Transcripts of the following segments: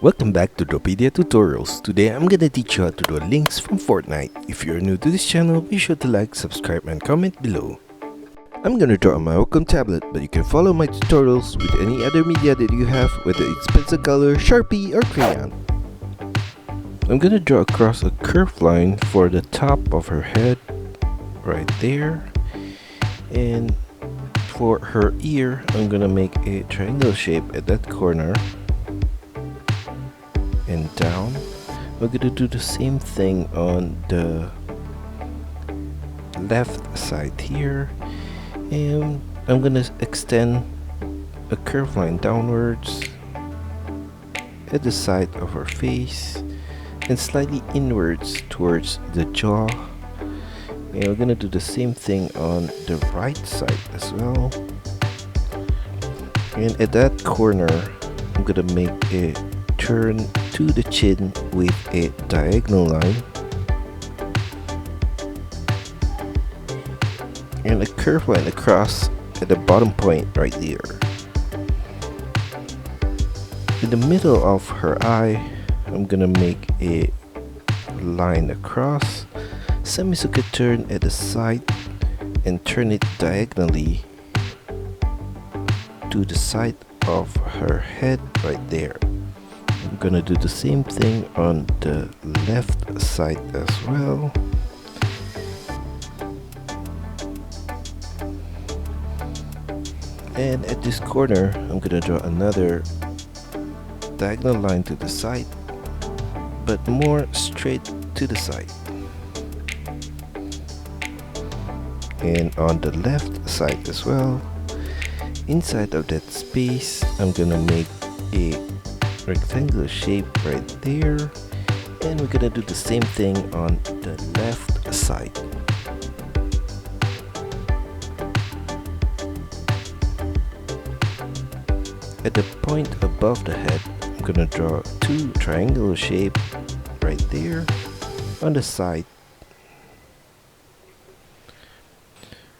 Welcome back to DRAWPEDIA Tutorials. Today I'm gonna teach you how to draw Lynx from Fortnite. If you're new to this channel, be sure to like, subscribe and comment below. I'm gonna draw on my Wacom tablet, but you can follow my tutorials with any other media that you have, whether it's pencil color, Sharpie or crayon. I'm gonna draw across a curved line for the top of her head, right there. And for her ear, I'm gonna make a triangle shape at that corner. And down. We're gonna do the same thing on the left side here, and I'm gonna extend a curved line downwards at the side of her face and slightly inwards towards the jaw. And we're gonna do the same thing on the right side as well. And at that corner, I'm gonna make a turn to the chin with a diagonal line and a curved line across at the bottom point right there. In the middle of her eye, I'm gonna make a line across, semicircular turn at the side and turn it diagonally to the side of her head right there. I'm gonna do the same thing on the left side as well. And at this corner, I'm gonna draw another diagonal line to the side, but more straight to the side. And on the left side as well, inside of that space, I'm gonna make a rectangular shape right there, and we're gonna do the same thing on the left side. At the point above the head, I'm gonna draw two triangular shape right there on the side.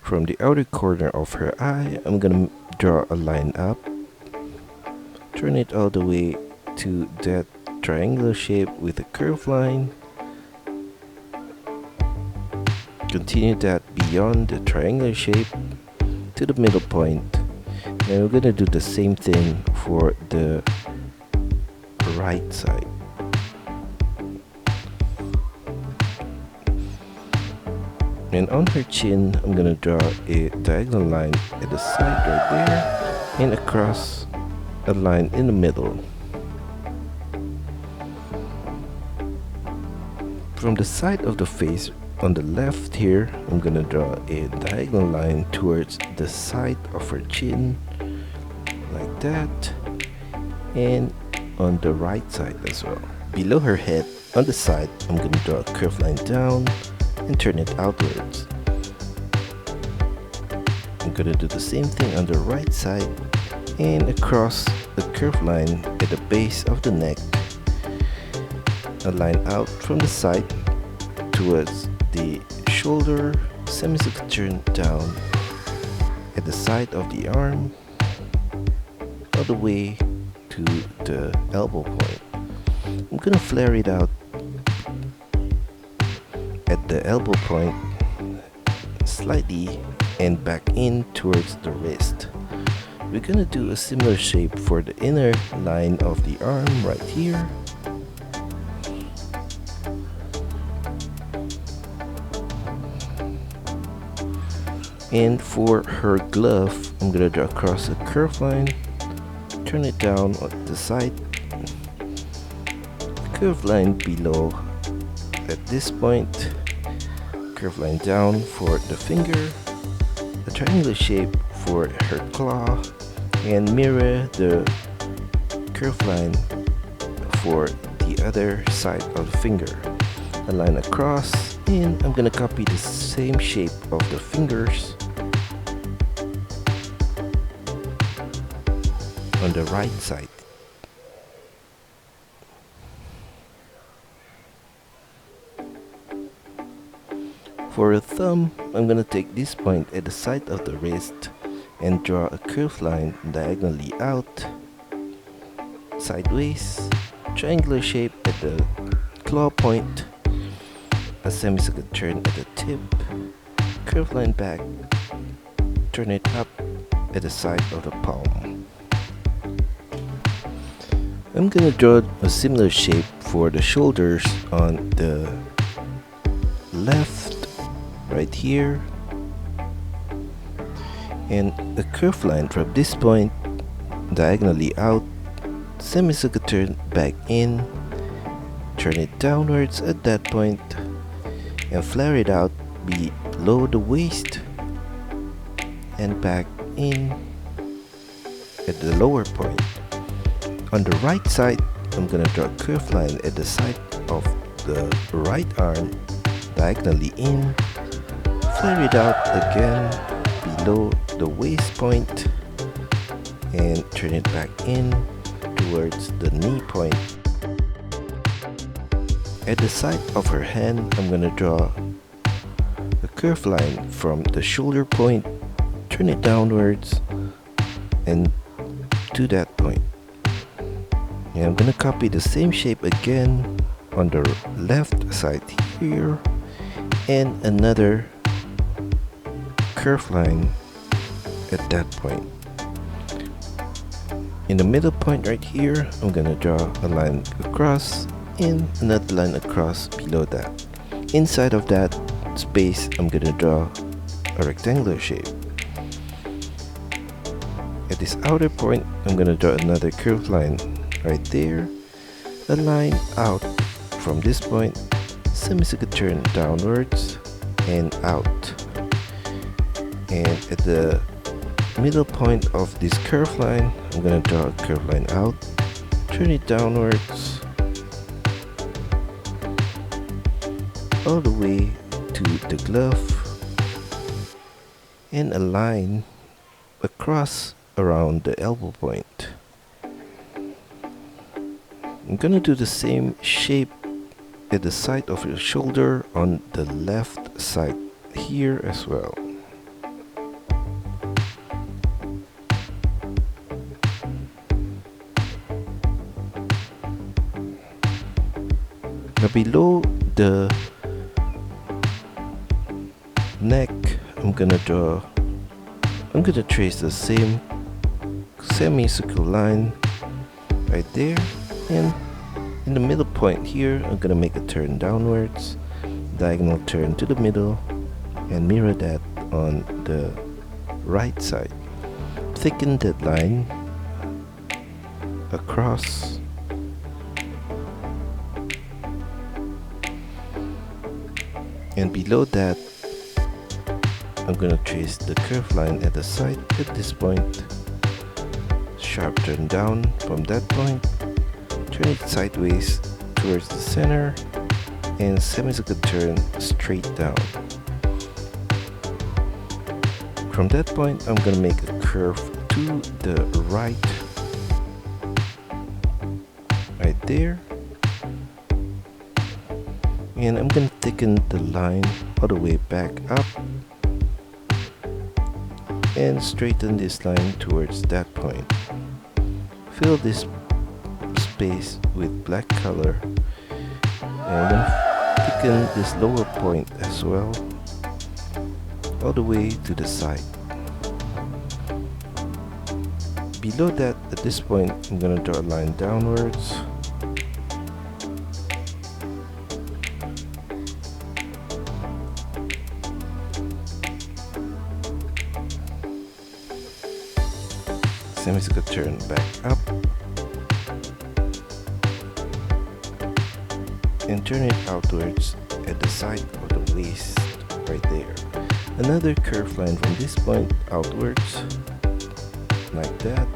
From the outer corner of her eye, I'm gonna draw a line up, turn it all the way to that triangular shape with a curved line. Continue that beyond the triangular shape to the middle point. And we're gonna do the same thing for the right side. And on her chin, I'm gonna draw a diagonal line at the side right there and across a line in the middle. From the side of the face on the left here, I'm gonna draw a diagonal line towards the side of her chin like that, and on the right side as well. Below her head on the side, I'm gonna draw a curved line down and turn it outwards. I'm gonna do the same thing on the right side and across the curved line at the base of the neck. A line out from the side towards the shoulder, semicircular turn down at the side of the arm, all the way to the elbow point. I'm gonna flare it out at the elbow point slightly and back in towards the wrist. We're gonna do a similar shape for the inner line of the arm right here. And for her glove, I'm gonna draw across a curved line, turn it down on the side, curved line below at this point, curved line down for the finger, a triangular shape for her claw, and mirror the curved line for the other side of the finger. A line across, and I'm gonna copy the same shape of the fingers on the right side. For a thumb, I'm gonna take this point at the side of the wrist and draw a curved line diagonally out, sideways, triangular shape at the claw point, a semicircular turn at the tip, curved line back, turn it up at the side of the palm. I'm gonna draw a similar shape for the shoulders on the left, right here, and a curved line from this point diagonally out, semicircular turn back in, turn it downwards at that point, and flare it out below the waist and back in at the lower point. On the right side, I'm gonna draw a curved line at the side of the right arm, diagonally in, flare it out again below the waist point, and turn it back in towards the knee point. At the side of her hand, I'm gonna draw a curved line from the shoulder point, turn it downwards and to that point. And I'm gonna copy the same shape again on the left side here, and another curved line at that point. In the middle point right here, I'm gonna draw a line across and another line across below that. Inside of that space, I'm gonna draw a rectangular shape. At this outer point, I'm gonna draw another curved line right there, a line out from this point, semicircular turn downwards and out. And at the middle point of this curved line, I'm gonna draw a curved line out, turn it downwards all the way to the glove, and a line across around the elbow point. I'm gonna do the same shape at the side of your shoulder on the left side here as well. Now below the neck, I'm gonna trace the same semicircular line right there, and in the middle point here, I'm gonna make a turn downwards, diagonal turn to the middle, and mirror that on the right side. Thicken that line across, and below that, I'm gonna trace the curved line at the side at this point, sharp turn down from that point, turn it sideways towards the center, and semicircular turn straight down. From that point, I'm gonna make a curve to the right there, and I'm gonna thicken the line all the way back up and straighten this line towards that point. Fill this space with black color, and I'm gonna thicken this lower point as well all the way to the side. Below that, at this point, I'm gonna draw a line downwards, semicircular turn back up, and turn it outwards at the side of the waist right there. Another curved line from this point outwards like that,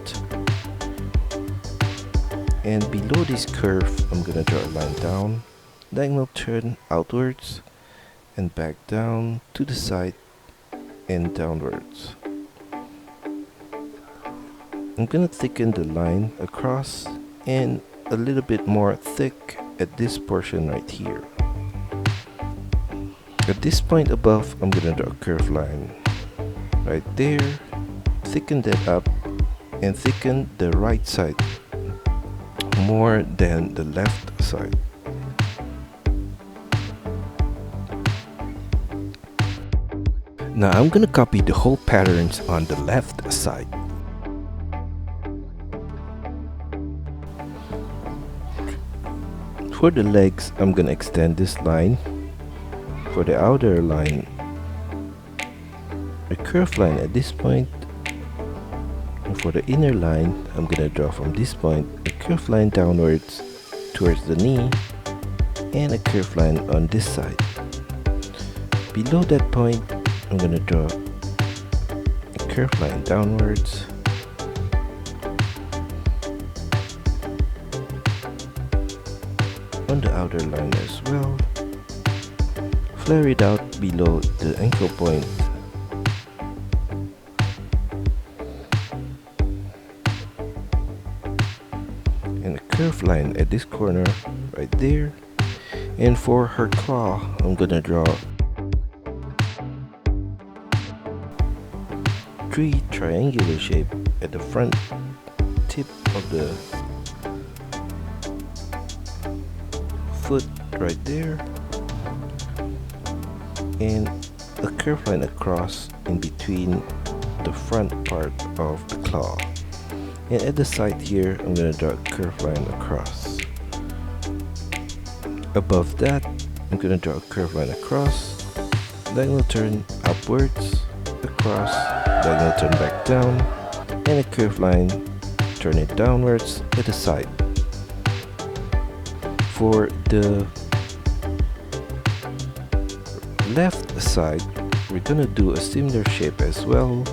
and below this curve, I'm gonna draw a line down, diagonal turn outwards and back down to the side and downwards. I'm gonna thicken the line across and a little bit more thick at this portion right here. At this point above, I'm gonna draw a curved line right there, thicken that up, and thicken the right side more than the left side. Now I'm gonna copy the whole patterns on the left side. For the legs, I'm gonna extend this line. For the outer line, a curved line at this point. And for the inner line, I'm gonna draw from this point a curved line downwards towards the knee and a curved line on this side. Below that point, I'm gonna draw a curved line downwards on the outer line as well. Flare it out below the ankle point. And a curved line at this corner right there. And for her claw, I'm gonna draw 3 triangular shape at the front tip of the foot right there, and a curved line across in between the front part of the claw. And at the side here, I'm gonna draw a curved line across. Above that, I'm gonna draw a curved line across, diagonal turn upwards, across, diagonal turn back down, and a curved line, turn it downwards at the side. For the left side, we're gonna do a similar shape as well.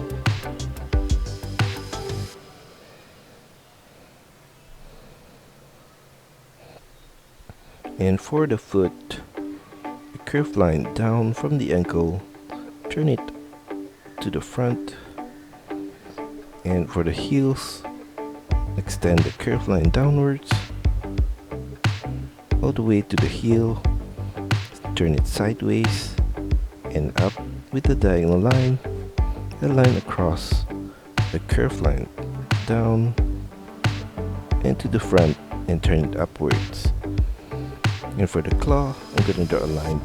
And for the foot, a curved line down from the ankle, turn it to the front. And for the heels, extend the curved line downwards all the way to the heel, turn it sideways and up with the diagonal line, a line across, a curved line down and to the front and turn it upwards. And for the claw, I'm going to draw a line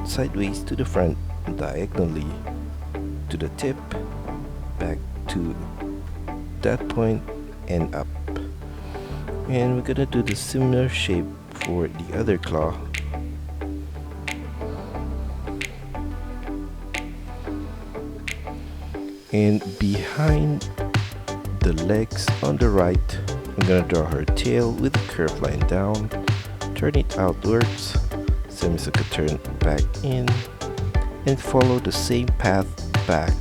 sideways to the front, diagonally to the tip, back to that point and up. And we're going to do the similar shape for the other claw. And behind the legs on the right, I'm going to draw her tail with a curved line down, turn it outwards, semicircle turn back in, and follow the same path back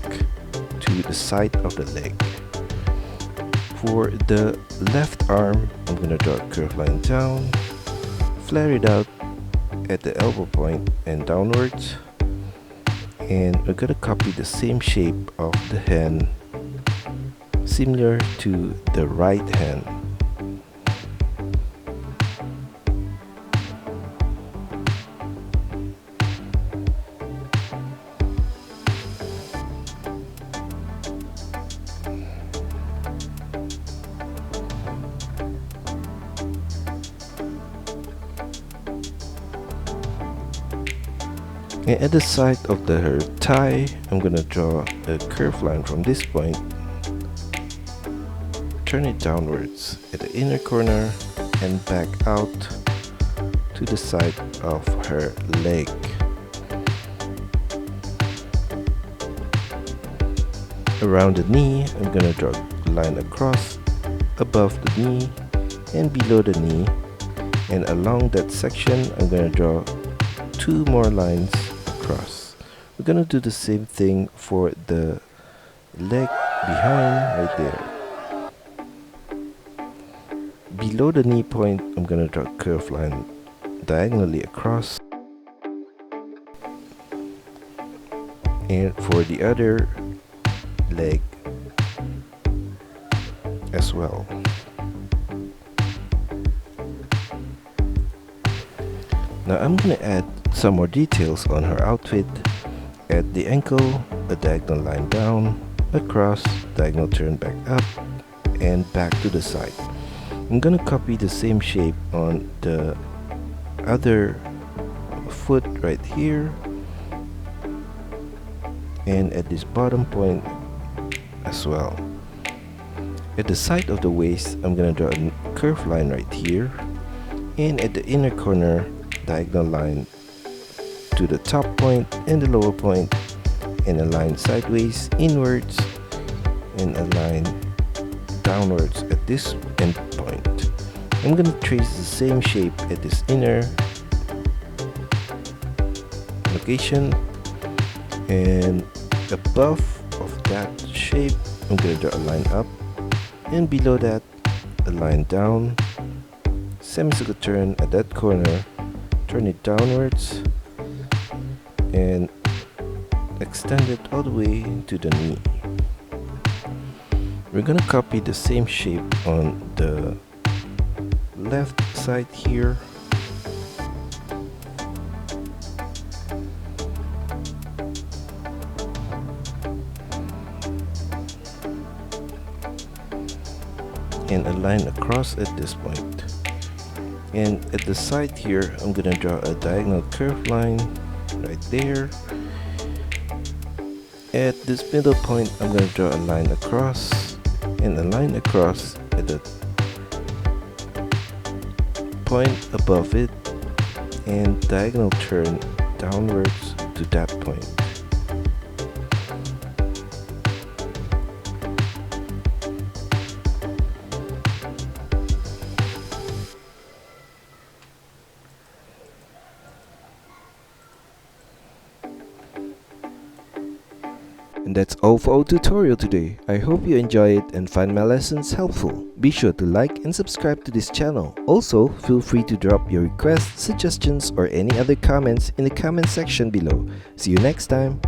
to the side of the leg. For the left arm, I'm going to draw a curved line down, flare it out at the elbow point and downwards, and we're going to copy the same shape of the hand similar to the right hand. And at the side of her thigh, I'm gonna draw a curved line from this point, turn it downwards at the inner corner and back out to the side of her leg. Around the knee, I'm gonna draw a line across above the knee and below the knee, and along that section I'm gonna draw 2 more lines across. We're gonna do the same thing for the leg behind right there. Below the knee point, I'm gonna draw a curved line diagonally across. And for the other leg as well. Now I'm gonna add some more details on her outfit. At the ankle, a diagonal line down, across, diagonal turn back up, and back to the side. I'm gonna copy the same shape on the other foot right here, and at this bottom point as well. At the side of the waist, I'm gonna draw a curved line right here, and at the inner corner, diagonal line to the top point and the lower point, and a line sideways inwards and a line downwards at this end point. I'm gonna trace the same shape at this inner location, and above of that shape I'm gonna draw a line up, and below that a line down, semicircle turn at that corner, turn it downwards and extend it all the way to the knee. We're gonna copy the same shape on the left side here, and a line across at this point. And at the side here, I'm gonna draw a diagonal curved line right there. At this middle point, I'm gonna draw a line across and a line across at the point above it, and diagonal turn downwards to that point. And that's all for our tutorial today. I hope you enjoy it and find my lessons helpful. Be sure to like and subscribe to this channel. Also, feel free to drop your requests, suggestions, or any other comments in the comment section below. See you next time.